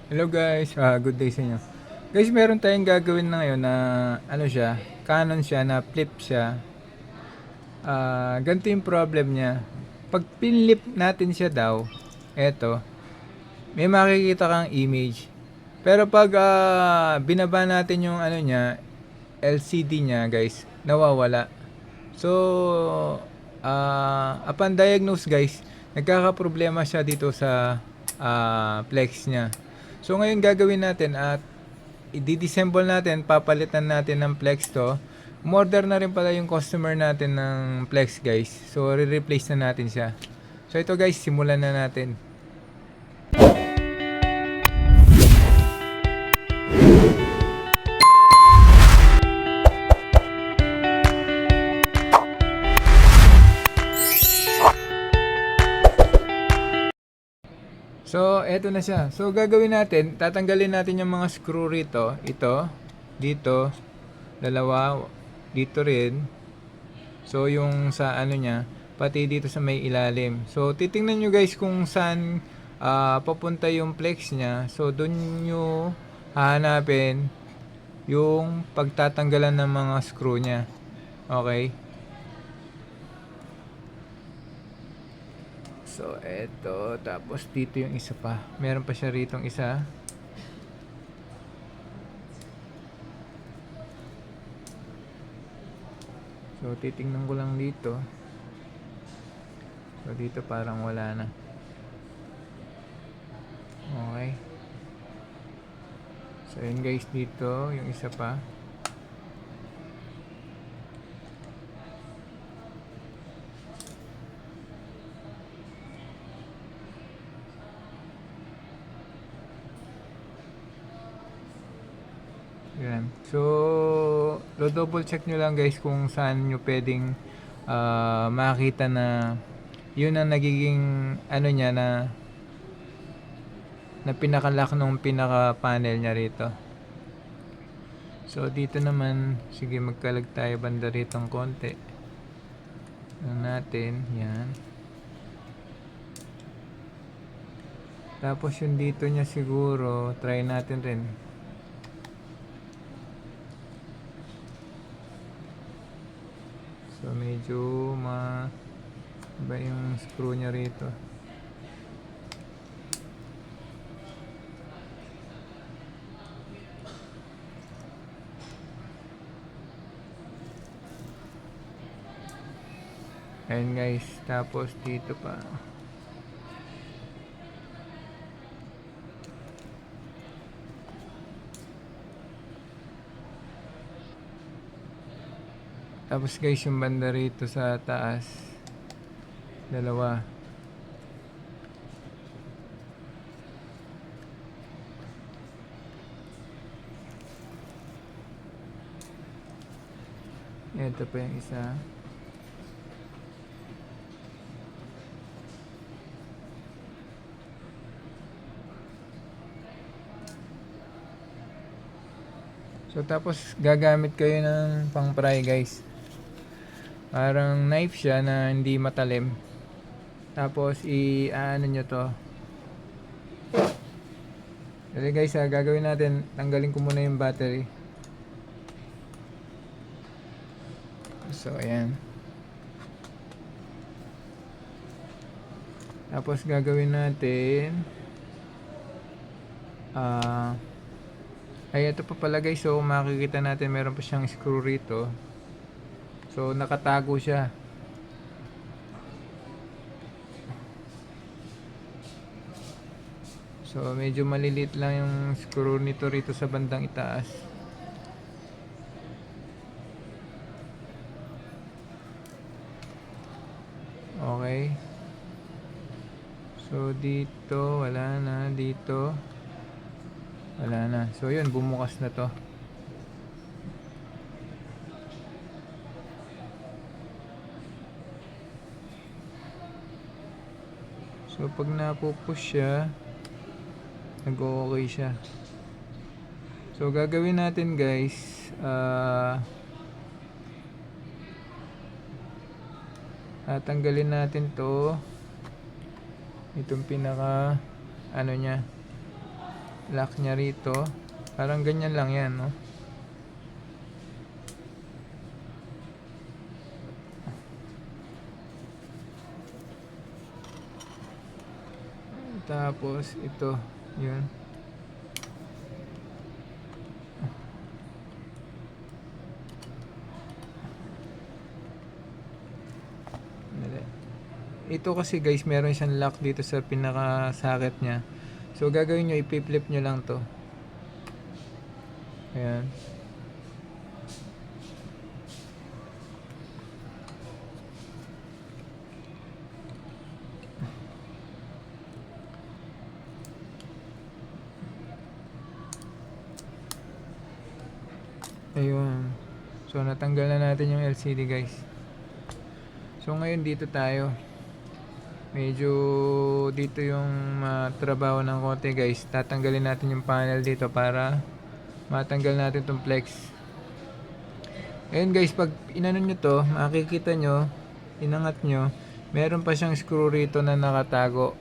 Hello guys, good day sa inyo. Guys, meron tayong gagawin na ngayon na ano siya, Canon siya na flip siya. Ganito yung problem niya. Pag pinlip natin siya daw, eto, may makikita kang image. Pero pag binaba natin yung ano niya, LCD niya guys, nawawala. So, upon diagnose guys, nagkakaproblema siya dito sa flex niya. So ngayon gagawin natin at i-disassemble natin, papalitan natin ng flex to. Umorder na rin pala yung customer natin ng flex guys. So re-replace na natin siya. So ito guys, simulan na natin. So eto na siya. So gagawin natin, tatanggalin natin yung mga screw rito. Ito, dito, dalawa, dito rin. So yung sa ano niya, pati dito sa may ilalim. So titingnan nyo guys kung saan papunta yung flex niya. So doon nyo hahanapin yung pagtatanggalan ng mga screw niya. Okay? So eto, tapos dito yung isa pa. Meron pa siya ritong isa. So titingnan ko lang dito. So dito parang wala na. Okay. So yun guys, dito yung isa pa. Yan. So double check nyo lang guys kung saan nyo pwedeng makita na yun ang nagiging ano niya na pinaka-lock nung pinaka-panel niya rito. So dito naman, sige magkalag tayo banda rito ng konti. Lang natin, yan. Tapos yung dito niya siguro, try natin rin. So medyo iba yung screw niya rito. Ayan guys, tapos dito pa. Tapos guys, yung banda rito sa taas, dalawa. Ito pa yung isa. So tapos gagamit kayo ng pang-pry guys. Parang knife siya na hindi matalim. Tapos i-ano nyo to. Kasi guys, gagawin natin, tanggalin ko muna yung battery. So ayan. Tapos gagawin natin ay ito pa pala guys. So makikita natin meron pa siyang screw rito. So nakatago siya. So medyo malilit lang yung screw nito rito sa bandang itaas. Okay. So dito wala na, dito wala na. So yun, bumukas na to. So pag napupush siya, nag-okay siya. So gagawin natin guys, tatanggalin natin to, itong pinaka ano niya. lock niya rito. Parang ganyan lang yan, no? Tapos ito, yun. Ito kasi guys, meron siyang lock dito sa pinaka socket niya. So gagawin nyo, ipi-flip nyo lang to. Ayan. Ayun. So natanggal na natin yung LCD guys. So ngayon dito tayo. Medyo dito yung trabaho ng konti guys. Tatanggalin natin yung panel dito para matanggal natin tong flex. Ayun guys, pag inano nyo to, makikita nyo, inangat nyo, meron pa siyang screw rito na nakatago.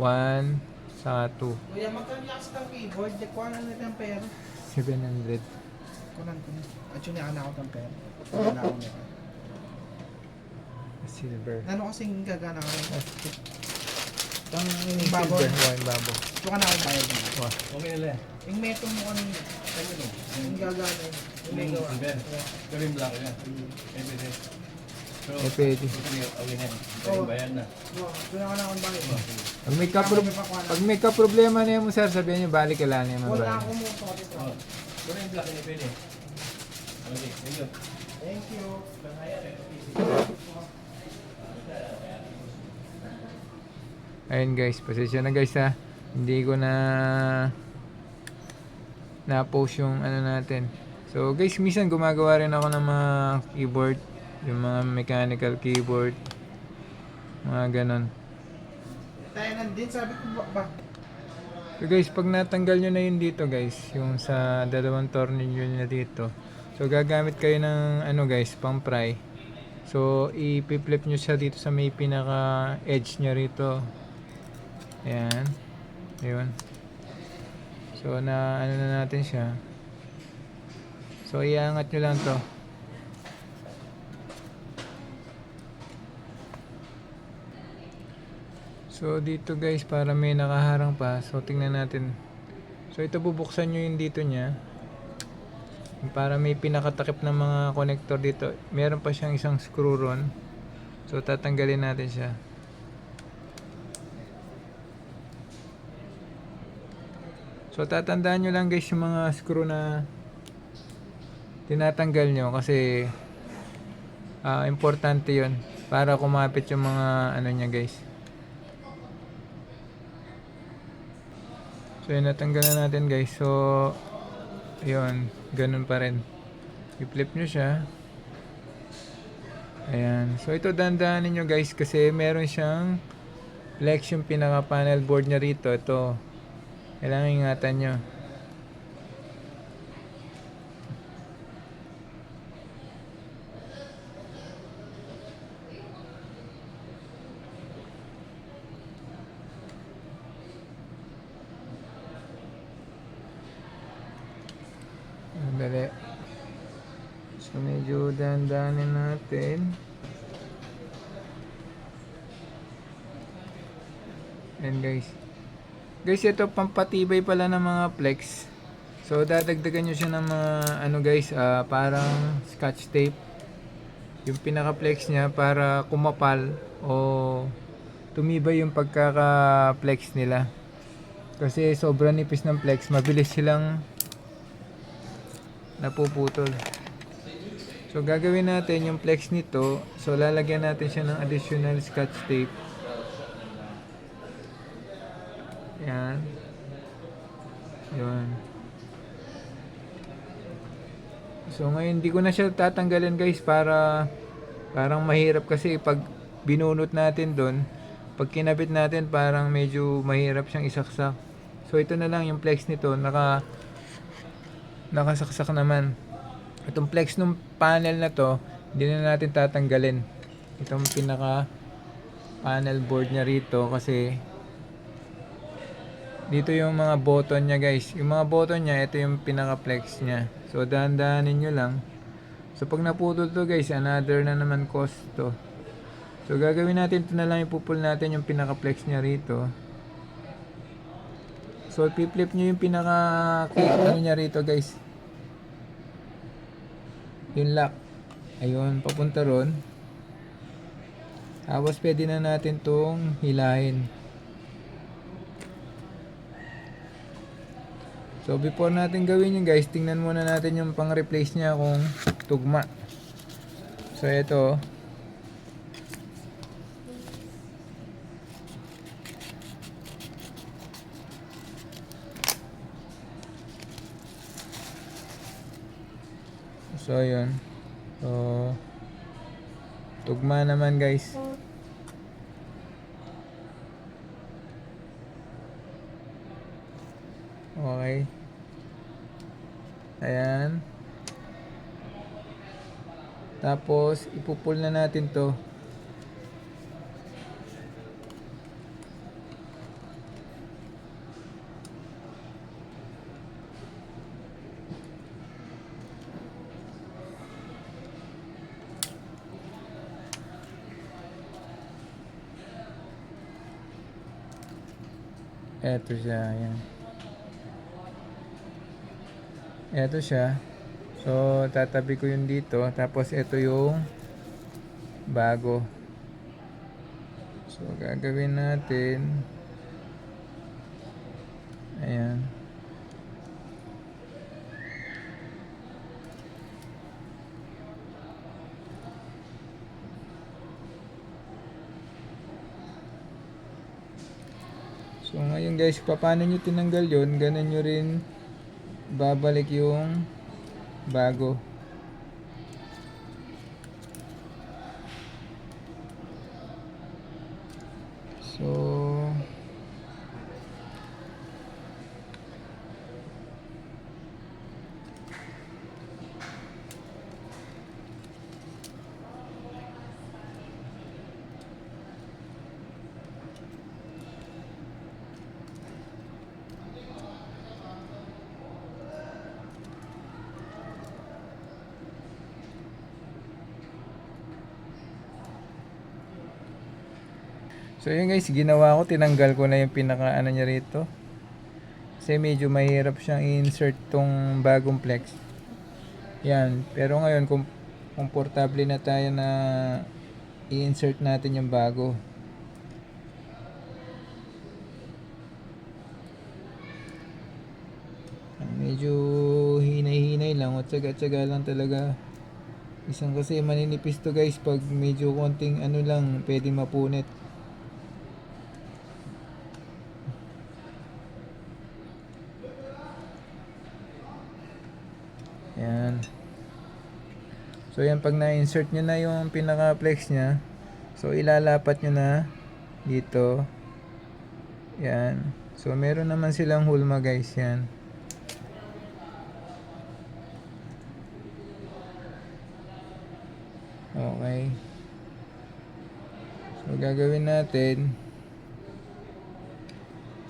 1 sa 2. Kuya, magkano lakas ng keyboard? Kuha na natin ang pera. 700. Kunan ko na. At yun na ako ng pera. Kuha na ako nila. Silver. Ano kasing gagana ka rin? Pang Babo. silver. Yung babo. Ito ka na ako bayad mo. Wow. Okay nila eh. Yung meto mo kanong yung gagana yun. Yung may gawa. Pero yung black yan. Everyday. So, pwede. okay na. Yung bayan na. Ito na ka na akong bayad mo. Pag may ka-problema na mo sir, sabihin nyo, balik ka lang naman. Wala ako mo ito dito. Pero yung black, pwede. Okay, thank you. Thank you. Ayun guys, pasensya na guys ha. Hindi ko na-post yung ano natin. So guys, minsan gumagawa rin ako ng mga keyboard, yung mga mechanical keyboard, mga ganon. Tayo nandun, sabi ko ba? So guys, pag natanggal nyo na yun dito guys, yung sa dalawang tornilyo nyo dito, so gagamit kayo ng ano guys, pang pry. So i-flip nyo siya dito sa may pinaka edge nya rito. Ayan. Ayun. So na ano na natin siya. So iangat nyo lang to. So dito guys, para may nakaharang pa, so tingnan natin. So ito, bubuksan nyo yung dito nya. Para may pinakatakip ng mga connector dito. Meron pa siyang isang screw ron. So tatanggalin natin siya. So tatandaan nyo lang guys yung mga screw na tinatanggal nyo, kasi importante yon para kumapit yung mga ano nya guys. So yun, natanggal na natin guys. So yun, ganun pa rin. I-flip nyo siya. Ayan. So ito, dandanin nyo guys, kasi meron siyang flex yung pinaka panel board nya rito. Ito, kailangan ingatan nyo. Dali. So medyo dandanin natin. And guys, ito pampatibay pala ng mga flex. So dadagdagan nyo siya ng mga ano guys, parang scotch tape, yung pinaka flex nya, para kumapal o tumibay yung pagkaka flex nila. Kasi sobrang nipis ng flex, mabilis silang napuputol. So gagawin natin yung flex nito. So lalagyan natin siya ng additional scotch tape. Yan. Yun. So ngayon hindi ko na siya tatanggalin guys, para parang mahirap kasi pag binunot natin doon, pag kinabit natin parang medyo mahirap siyang isaksak. So ito na lang yung flex nito, nakasaksak naman. Itong flex ng panel na to, hindi na natin tatanggalin. Itong pinaka panel board niya rito, kasi Dito yung mga button niya guys. Yung mga button niya, ito yung pinaka-flex niya. So dahan-dahanin nyo lang. So pag naputol to guys, another na naman cost to. So gagawin natin, ito na lang ipupul natin yung pinaka-flex niya rito. So i-flip nyo yung ano niya rito guys. Yung lock. Ayun, papunta ron. Tapos pwede na natin tong hilahin. So before natin gawin yun guys, tingnan muna natin yung pang-replace niya kung tugma. So ito. So yun. So tugma naman guys. Okay. Ayan. Tapos ipupul na natin to. Eto siya, ayan. Eto siya. So, tatabi ko yun dito. Tapos, ito yung bago. So, gagawin natin. Ayan. So, ngayon guys, paano nyo tinanggal yun? Ganun nyo rin babalik yung bago. So So yun guys, ginawa ko, tinanggal ko na yung pinaka ano niya rito. Kasi medyo mahirap siyang i-insert tong bagong flex. Yan, pero ngayon komportable na tayo na i-insert natin yung bago. Medyo hinay-hinay lang, at tsaga-tsaga lang talaga. Isang kasi maninipis to guys, pag medyo konting ano lang, pwede mapunit. Yan. So yan, pag na-insert nyo na yung pinaka-flex nya, so ilalapat nyo na dito. Yan. So meron naman silang hulma guys, yan. Okay. So gagawin natin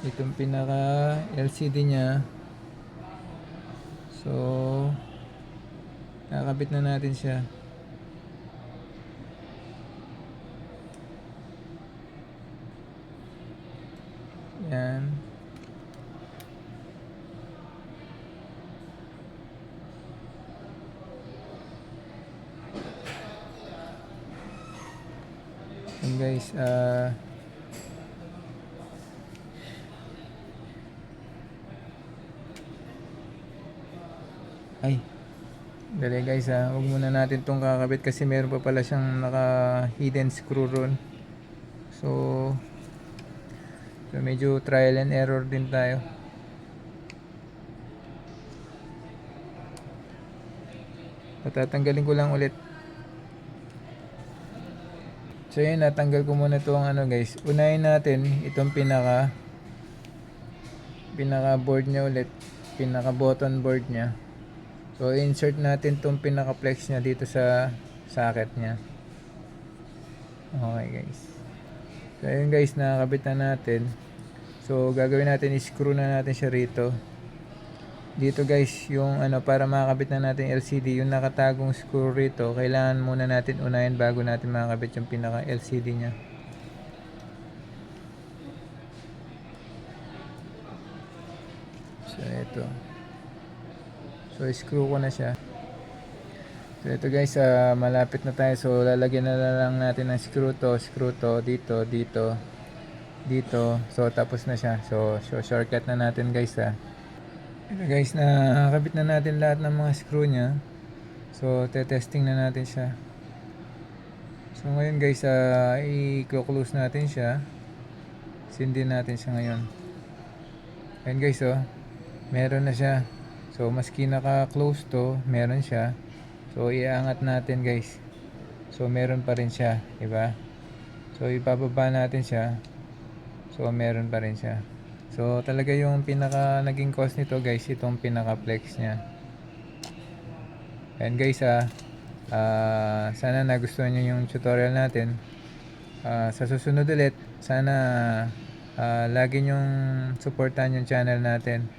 itong pinaka LCD nya. So kakabit na natin siya. Yan. Yan guys, ay, dali guys, huwag muna natin tong kakabit kasi meron pa pala siyang naka hidden screw ron. So medyo trial and error din tayo. Patatanggalin ko lang ulit. So yun, natanggal ko muna itong ano guys. Unahin natin itong pinaka board nya ulit, pinaka button board nya. So insert natin itong pinaka flex nya dito sa socket nya. Okay guys. So yun guys, nakakabit na natin. So gagawin natin, screw na natin siya rito. Dito guys, yung ano, para makakabit na natin yung LCD, yung nakatagong screw rito, kailangan muna natin unahin bago natin makakabit yung pinaka LCD nya. So ito. So screw ko na siya. So ito guys, malapit na tayo. So lalagyan na lang natin ng screw to, dito, dito, dito. So tapos na siya. So shortcut na natin guys ha. Ito guys, nakakabit na natin lahat ng mga screw nya. So testing na natin siya. So ngayon guys, i-close natin siya. Sindin natin siya ngayon. Ayan guys, oh, meron na siya. So maski naka-close to, meron siya. So iangat natin guys. So meron pa rin siya, di ba? So ibababa natin siya. So meron pa rin siya. So talaga yung pinaka naging cost nito guys, itong pinaka flex niya. Ayan guys, sana nagustuhan niyo yung tutorial natin. Sa susunod ulit, sana lagi nyong supportan yung channel natin.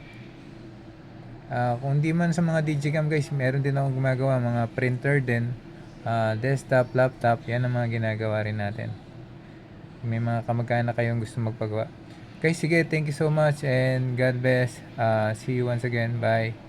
Kung di man sa mga digicam guys, meron din akong gumagawa, mga printer din, desktop, laptop, yan ang mga ginagawa rin natin. May mga kamag-anak kayong gusto magpagawa. Guys, sige, thank you so much and God bless. See you once again. Bye.